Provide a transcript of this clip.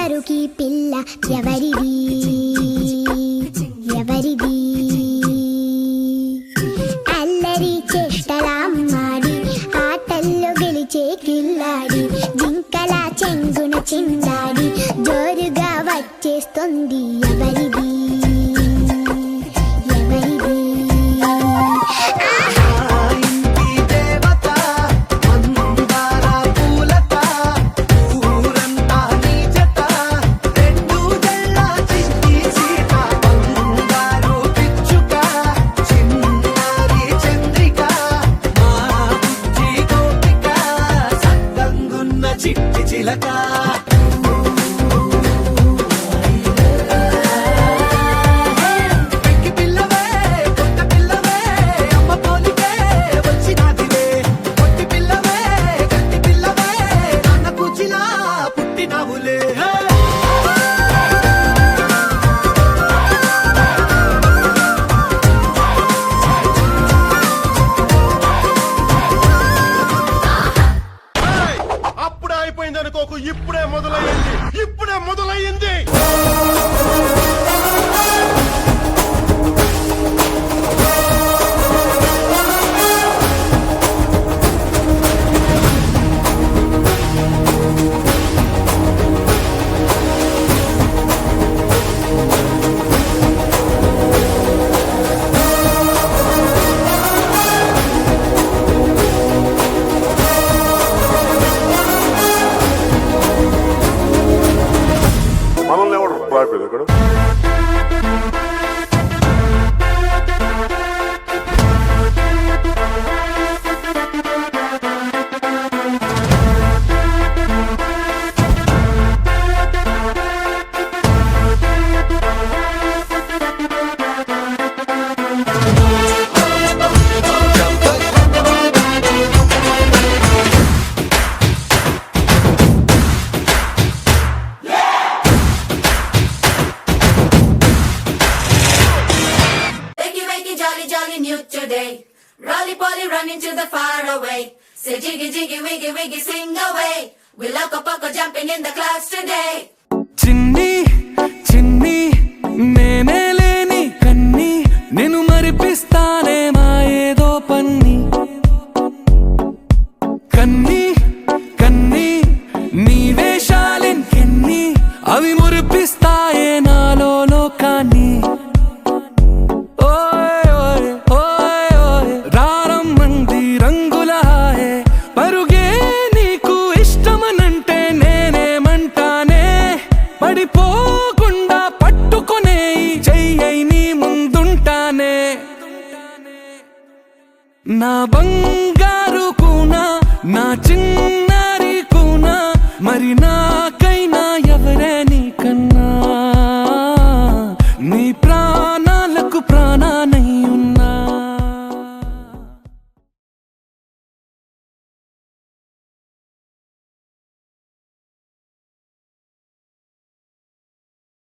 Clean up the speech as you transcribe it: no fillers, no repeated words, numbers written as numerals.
షికారుకి పిల్ల ఎవరిది ఎవరిది అల్లరి చేష్టలామ్మాడి ఆటల్లో గెలిచే కిల్లాడి జింకల చెంగున చిందాడి జోరుగా వచ్చేస్తుంది ఎవరిది చిట్టి చిలక వెక్కి పిల్లవే కొత్త పిల్లవే అమ్మ పోలికే వచ్చినాదివే కొట్టి పిల్లవే గట్టి పిల్లవే నాన్న కూచిలా పుట్టినావులే అయిపోయిందనుకోకు ఇప్పుడే మొదలయ్యింది మనల్ని ఎవరు రాయిపోయింది ఇక్కడ Jolly new today. Rolly poly running to the far away. Say jiggy jiggy wiggy wiggy sing away. We loco poco jumping in the clouds today. చిన్ని చిన్ని నేనే లేని కన్ని నేను మరిపిస్తానే మా ఏదో పన్ని కన్ని కన్ని నీ వేషాలెన్ని అవి మురిపిస్తాయే నాలో లోకాన్ని పడిపోకుండా పట్టుకునే చెయ్యి నీ ముందుంటానే నా బంగారు కూనా నా చిన్నారి కూనా మరి నా